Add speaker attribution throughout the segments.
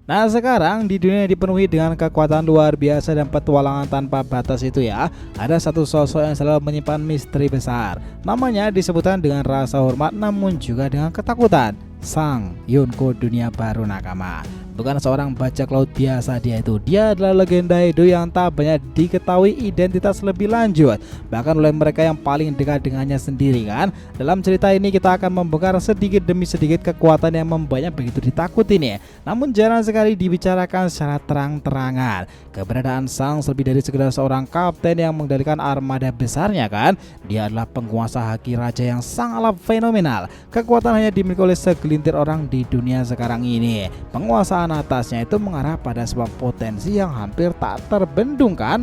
Speaker 1: Nah sekarang di dunia yang dipenuhi dengan kekuatan luar biasa dan petualangan tanpa batas itu ya, ada satu sosok yang selalu menyimpan misteri besar. Namanya disebutkan dengan rasa hormat namun juga dengan ketakutan. Sang Yonko dunia baru nakama. Bukan seorang bajak laut biasa dia adalah legenda Edo yang tak banyak diketahui identitas lebih lanjut, bahkan oleh mereka yang paling dekat dengannya sendiri kan. Dalam cerita ini kita akan membongkar sedikit demi sedikit kekuatan yang membuatnya begitu ditakuti nih, namun jarang sekali dibicarakan secara terang-terangan. Keberadaan Sang lebih dari sekedar seorang kapten yang mengendalikan armada besarnya kan. Dia adalah penguasa haki raja yang sangatlah fenomenal. Kekuatan hanya dimiliki oleh segelintir orang di dunia sekarang ini. Penguasaan atasnya itu mengarah pada sebuah potensi yang hampir tak terbendung kan.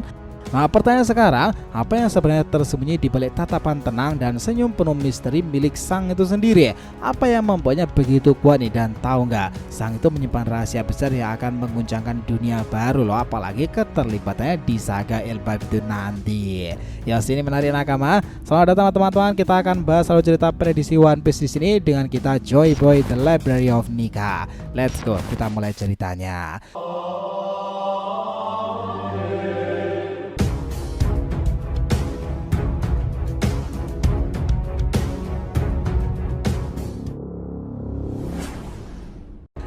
Speaker 1: Nah pertanyaan sekarang, apa yang sebenarnya tersembunyi di balik tatapan tenang dan senyum penuh misteri milik Sang itu sendiri? Apa yang membuatnya begitu kuat nih? Dan tahu nggak, Sang itu menyimpan rahasia besar yang akan mengguncangkan dunia baru loh, apalagi keterlibatannya di saga Elbaf itu nanti. Ya sini menarik nakama. Selamat datang teman-teman, kita akan bahas alur cerita prediksi One Piece di sini dengan kita Joy Boy The Library of Nika. Let's go, kita mulai ceritanya.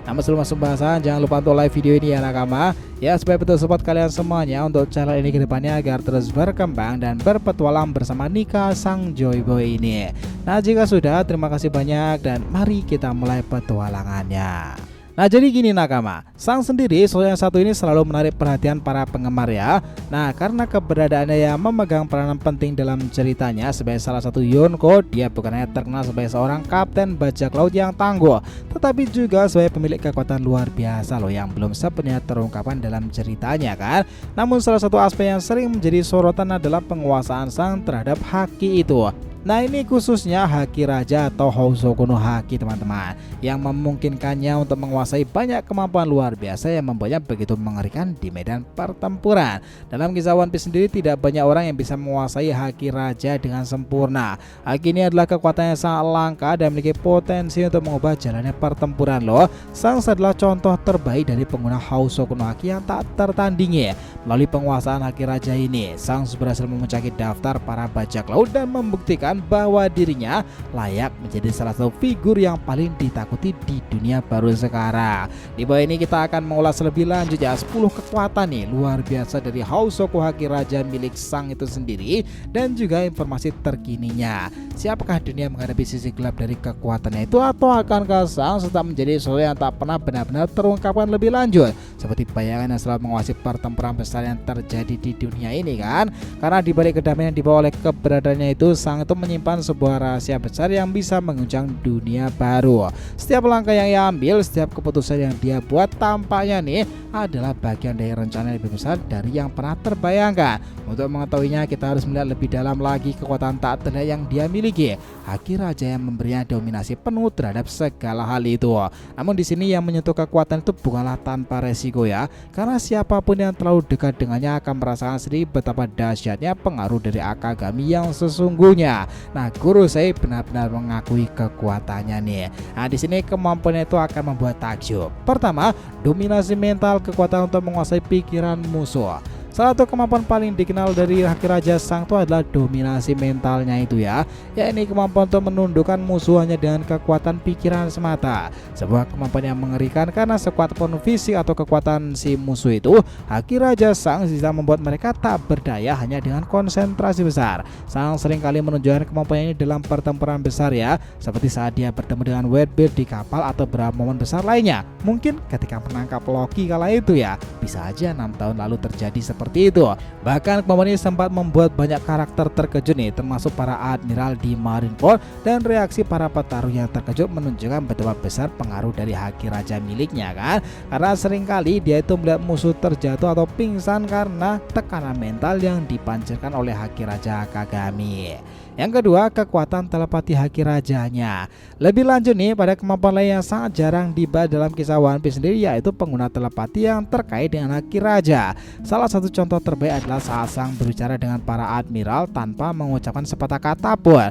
Speaker 1: Namun sebelum masuk pembahasan, jangan lupa untuk like video ini ya nakama, ya supaya betul support kalian semuanya untuk channel ini ke depannya agar terus berkembang dan berpetualang bersama Nika Sang Joy Boy ini. Nah jika sudah, terima kasih banyak dan mari kita mulai petualangannya. Nah jadi gini nakama, Sang sendiri sosok yang satu ini selalu menarik perhatian para penggemar ya. Nah karena keberadaannya yang memegang peranan penting dalam ceritanya sebagai salah satu Yonko, dia bukan hanya terkenal sebagai seorang kapten bajak laut yang tangguh, tetapi juga sebagai pemilik kekuatan luar biasa loh yang belum sepenuhnya terungkapkan dalam ceritanya kan. Namun salah satu aspek yang sering menjadi sorotan adalah penguasaan Sang terhadap haki itu. Nah ini khususnya haki raja atau Housoukou no Haki teman-teman, yang memungkinkannya untuk menguasai banyak kemampuan luar biasa yang membuatnya begitu mengerikan di medan pertempuran. Dalam kisah One Piece sendiri tidak banyak orang yang bisa menguasai haki raja dengan sempurna. Haki ini adalah kekuatan yang sangat langka dan memiliki potensi untuk mengubah jalannya pertempuran loh. Sang adalah contoh terbaik dari pengguna Housoukou no Haki yang tak tertandingi. Melalui penguasaan haki raja ini, Sang berhasil memuncaki daftar para bajak laut dan membuktikan bahwa dirinya layak menjadi salah satu figur yang paling ditakuti di dunia baru sekarang. Di bawah ini kita akan mengulas lebih lanjut ya 10 kekuatan nih luar biasa dari Housoukou Haki Raja milik Sang itu sendiri dan juga informasi terkininya. Siapakah dunia menghadapi sisi gelap dari kekuatannya itu, atau akankah Sang tetap menjadi sosok yang tak pernah benar-benar terungkapkan lebih lanjut seperti bayangan yang selalu menguasai pertempuran besar yang terjadi di dunia ini kan. Karena di balik kedamaian yang dibawa oleh keberadaannya itu, Sang itu menyimpan sebuah rahasia besar yang bisa mengguncang dunia baru. Setiap langkah yang ia ambil, setiap keputusan yang dia buat tampaknya nih adalah bagian dari rencana yang lebih besar dari yang pernah terbayangkan. Untuk mengetahuinya kita harus melihat lebih dalam lagi kekuatan tak terlihat yang dia miliki. Haki raja yang memberinya dominasi penuh terhadap segala hal itu. Namun di sini yang menyentuh kekuatan itu bukanlah tanpa resiko ya, karena siapapun yang terlalu dekat dengannya akan merasakan sendiri betapa dahsyatnya pengaruh dari Akagami yang sesungguhnya. Nah, Gorosei benar-benar mengakui kekuatannya nih. Nah, di sini kemampuannya itu akan membuat takjub. Pertama, dominasi mental, kekuatan untuk menguasai pikiran musuh. Salah satu kemampuan paling dikenal dari haki raja Sang itu adalah dominasi mentalnya itu ya, yakni kemampuan untuk menundukkan musuh hanya dengan kekuatan pikiran semata. Sebuah kemampuan yang mengerikan karena sekuat pun fisik atau kekuatan si musuh itu, haki raja Sang bisa membuat mereka tak berdaya hanya dengan konsentrasi besar. Sang seringkali menunjukkan kemampuan ini dalam pertempuran besar ya, seperti saat dia bertemu dengan Whitebeard di kapal atau beberapa momen besar lainnya. Mungkin ketika menangkap Loki kala itu ya, bisa aja 6 tahun lalu terjadi seperti itu. Bahkan kemampuan ini sempat membuat banyak karakter terkejut nih, termasuk para admiral di Marineford, dan reaksi para petarung yang terkejut menunjukkan betapa besar pengaruh dari haki raja miliknya kan. Karena seringkali dia itu melihat musuh terjatuh atau pingsan karena tekanan mental yang dipancarkan oleh haki raja Akagami. Yang kedua, kekuatan telepati haki rajanya. Lebih lanjut nih pada kemampuan lain yang sangat jarang dibahas dalam kisah One Piece sendiri, yaitu pengguna telepati yang terkait dengan haki raja. Salah satu contoh terbaik adalah saat Sang berbicara dengan para admiral tanpa mengucapkan sepatah kata pun.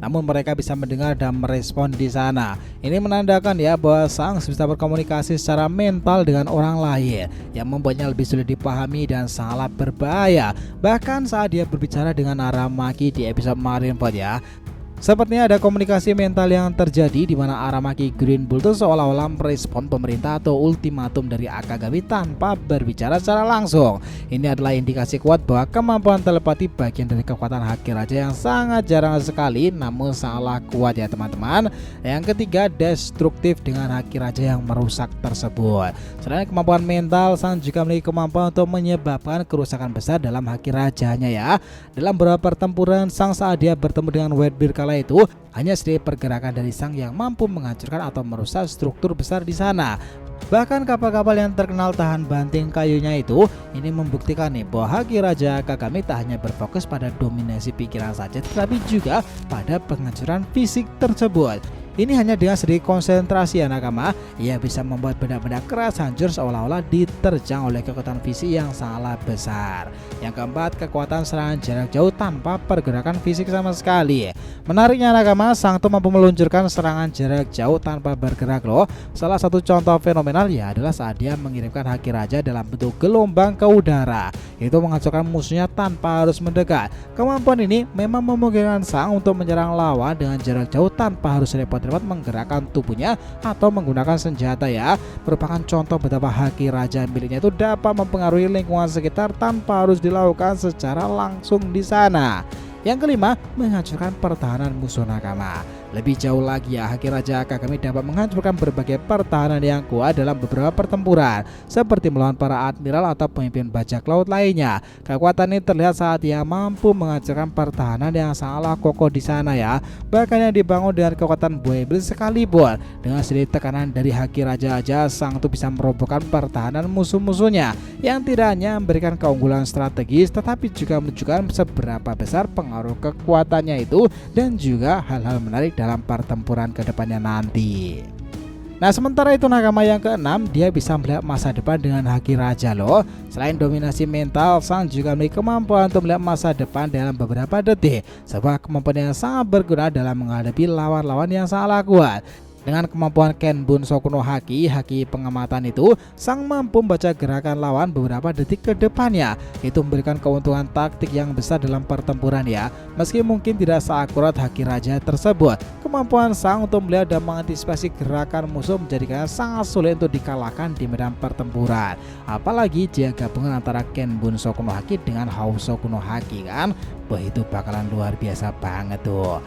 Speaker 1: namun mereka bisa mendengar dan merespon di sana. Ini menandakan ya bahwa Shanks bisa berkomunikasi secara mental dengan orang lain, yang membuatnya lebih sulit dipahami dan sangat berbahaya. Bahkan saat dia berbicara dengan Aramaki di episode Marineford ya, sepertinya ada komunikasi mental yang terjadi di mana Aramaki Green Bull itu seolah-olah merespon pemerintah atau ultimatum dari Akagami tanpa berbicara secara langsung. Ini adalah indikasi kuat bahwa kemampuan telepati bagian dari kekuatan Haki Raja yang sangat jarang sekali namun sangatlah kuat ya teman-teman. Yang ketiga, destruktif dengan Haki Raja yang merusak tersebut. Selain kemampuan mental, Shanks juga memiliki kemampuan untuk menyebabkan kerusakan besar dalam Haki Rajanya ya. Dalam beberapa pertempuran, Shanks saat dia bertemu dengan Whitebeard kala itu hanya sedikit pergerakan dari Shanks yang mampu menghancurkan atau merusak struktur besar di sana. Bahkan kapal-kapal yang terkenal tahan banting kayunya itu, ini membuktikan nih bahwa Haki Raja Akagami tak hanya berfokus pada dominasi pikiran saja, tetapi juga pada penghancuran fisik tersebut. Ini hanya dengan sedikit konsentrasi ya nakama, ia bisa membuat benda-benda keras hancur seolah-olah diterjang oleh kekuatan fisik yang sangat besar. Yang keempat, kekuatan serangan jarak jauh tanpa pergerakan fisik sama sekali. Menariknya nakama, Shanks mampu meluncurkan serangan jarak jauh tanpa bergerak loh. Salah satu contoh fenomenal ya adalah saat dia mengirimkan Haki Raja dalam bentuk gelombang ke udara. Itu menghancurkan musuhnya tanpa harus mendekat. Kemampuan ini memang memungkinkan Shanks untuk menyerang lawan dengan jarak jauh tanpa harus repot-repot menggerakkan tubuhnya atau menggunakan senjata ya. Merupakan contoh betapa Haki Raja miliknya itu dapat mempengaruhi lingkungan sekitar tanpa harus dilakukan secara langsung di sana. Yang kelima, menghancurkan pertahanan musuh nakama. Lebih jauh lagi ya, Haki Raja Akagami dapat menghancurkan berbagai pertahanan yang kuat dalam beberapa pertempuran, seperti melawan para admiral atau pemimpin bajak laut lainnya. Kekuatan ini terlihat saat ia mampu menghancurkan pertahanan yang sangatlah kokoh di sana ya. Bahkan yang dibangun dengan kekuatan buaya iblis sekalipun, dengan sedikit tekanan dari Haki Raja aja, Shanks itu bisa merobohkan pertahanan musuh-musuhnya, yang tidak hanya memberikan keunggulan strategis, tetapi juga menunjukkan seberapa besar pengaruh kekuatannya itu dan juga hal-hal menarik dalam pertempuran kedepannya nanti. Nah sementara itu nakama yang keenam, dia bisa melihat masa depan dengan Haki Raja loh. Selain dominasi mental, Shanks juga memiliki kemampuan untuk melihat masa depan dalam beberapa detik. Sebuah kemampuan yang sangat berguna dalam menghadapi lawan-lawan yang sangat kuat. Dengan kemampuan Kenbun Sokuno Haki pengamatan itu, Shanks mampu membaca gerakan lawan beberapa detik ke depannya. Itu memberikan keuntungan taktik yang besar dalam pertempuran ya. Meski mungkin tidak seakurat Haki Raja tersebut, kemampuan Shanks untuk melihat dan mengantisipasi gerakan musuh menjadikannya sangat sulit untuk dikalahkan di medan pertempuran. Apalagi jika gabungan antara Kenbun Sokuno Haki dengan Hou Sokuno Haki kan, wah itu bakalan luar biasa banget tuh.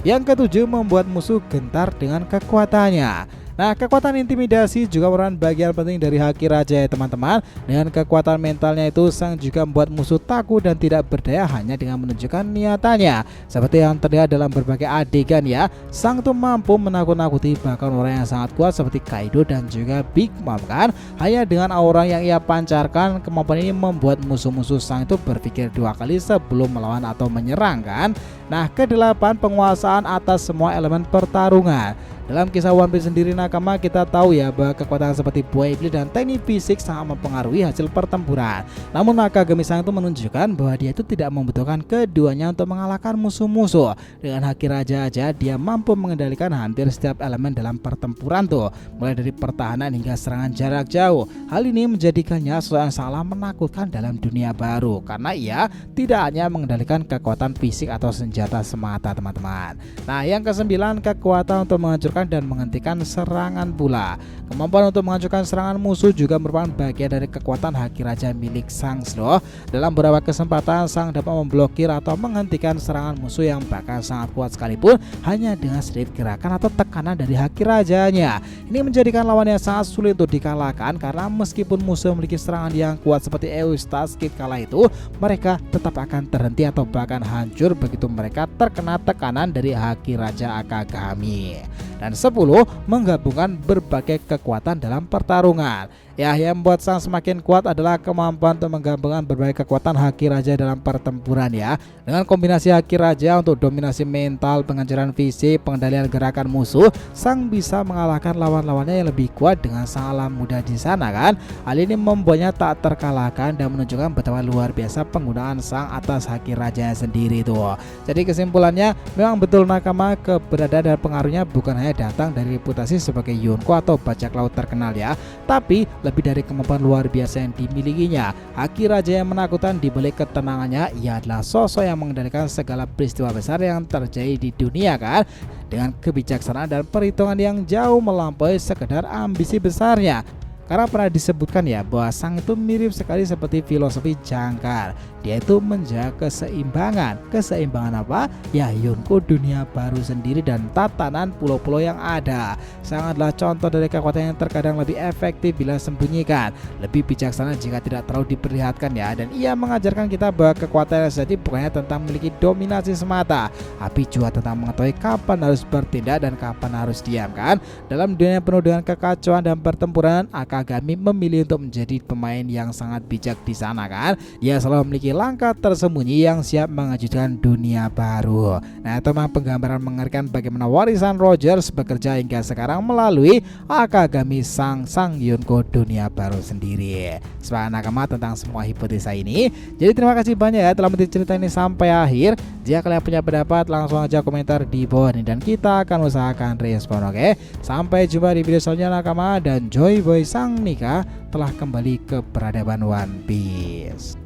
Speaker 1: Yang ketujuh, membuat musuh gentar dengan kekuatannya. Nah, kekuatan intimidasi juga merupakan bagian penting dari Haki Raja ya teman-teman. Dengan kekuatan mentalnya itu, Shanks juga membuat musuh takut dan tidak berdaya hanya dengan menunjukkan niatannya. Seperti yang terlihat dalam berbagai adegan ya, Shanks tuh mampu menakut-nakuti bahkan orang yang sangat kuat seperti Kaido dan juga Big Mom kan. Hanya dengan aura yang ia pancarkan, kemampuan ini membuat musuh-musuh Shanks itu berpikir dua kali sebelum melawan atau menyerang kan. Nah, kedelapan, penguasaan atas semua elemen pertarungan. Dalam kisah One Piece sendiri nakama, kita tahu ya bahwa kekuatan seperti buaya iblis dan teknik fisik sangat mempengaruhi hasil pertempuran. Namun Akagami Shanks itu menunjukkan bahwa dia itu tidak membutuhkan keduanya untuk mengalahkan musuh-musuh. Dengan Haki Raja aja dia mampu mengendalikan hampir setiap elemen dalam pertempuran tuh, mulai dari pertahanan hingga serangan jarak jauh. Hal ini menjadikannya seorang salah menakutkan dalam dunia baru, karena ia tidak hanya mengendalikan kekuatan fisik atau senjata semata teman-teman. Nah yang kesembilan, kekuatan untuk menghancurkan dan menghentikan serangan pula. Kemampuan untuk menghancurkan serangan musuh juga merupakan bagian dari kekuatan Haki Raja milik Shanks loh. Dalam beberapa kesempatan Shanks dapat memblokir atau menghentikan serangan musuh yang bahkan sangat kuat sekalipun hanya dengan sedikit gerakan atau tekanan dari Haki Rajanya. Ini menjadikan lawan yang sangat sulit untuk dikalahkan, karena meskipun musuh memiliki serangan yang kuat seperti Eustace Kid kala itu, mereka tetap akan terhenti atau bahkan hancur begitu mereka terkena tekanan dari Haki Raja Akagami. Dan 10, menggabungkan berbagai kekuatan dalam pertarungan. Ya, yang membuat Sang semakin kuat adalah kemampuan untuk menggabungkan berbagai kekuatan Haki Raja dalam pertempuran ya. Dengan kombinasi Haki Raja untuk dominasi mental, penghancuran fisik, pengendalian gerakan musuh, Sang bisa mengalahkan lawan-lawannya yang lebih kuat dengan sangatlah mudah di sana kan. Hal ini membuatnya tak terkalahkan dan menunjukkan betapa luar biasa penggunaan Sang atas Haki Rajanya sendiri tuh. Jadi kesimpulannya, memang betul nakama, keberadaan dan pengaruhnya bukan hanya datang dari reputasi sebagai Yonko atau bajak laut terkenal ya, tapi lebih dari kemampuan luar biasa yang dimilikinya. Haki Raja yang menakutkan di balik ketenangannya, ia adalah sosok yang mengendalikan segala peristiwa besar yang terjadi di dunia kan, dengan kebijaksanaan dan perhitungan yang jauh melampaui sekedar ambisi besarnya. Karena pernah disebutkan ya bahwa Sang itu mirip sekali seperti filosofi jangkar. Dia itu menjaga keseimbangan. Keseimbangan apa? Ya Yonko dunia baru sendiri dan tatanan pulau-pulau yang ada. Sang adalah contoh dari kekuatan yang terkadang lebih efektif bila sembunyikan, lebih bijaksana jika tidak terlalu diperlihatkan ya. Dan ia mengajarkan kita bahwa kekuatan yang sejati bukannya tentang memiliki dominasi semata, tapi juga tentang mengetahui kapan harus bertindak dan kapan harus diam kan. Dalam dunia yang penuh dengan kekacauan dan pertempuran, Akagami memilih untuk menjadi pemain yang sangat bijak di sana kan. Dia selalu memiliki langkah tersembunyi yang siap mengejutkan dunia baru. Nah, itu memang penggambaran mengerikan bagaimana warisan Rogers bekerja hingga sekarang melalui Akagami Sang Yonko dunia baru sendiri. Sebagai nakama tentang semua hipotesa ini. Jadi terima kasih banyak ya telah menonton cerita ini sampai akhir. Jika kalian punya pendapat, langsung aja komentar di bawah ini dan kita akan usahakan respon, oke? Sampai jumpa di video selanjutnya nakama, dan Joy Boy Sang Nika telah kembali ke peradaban One Piece.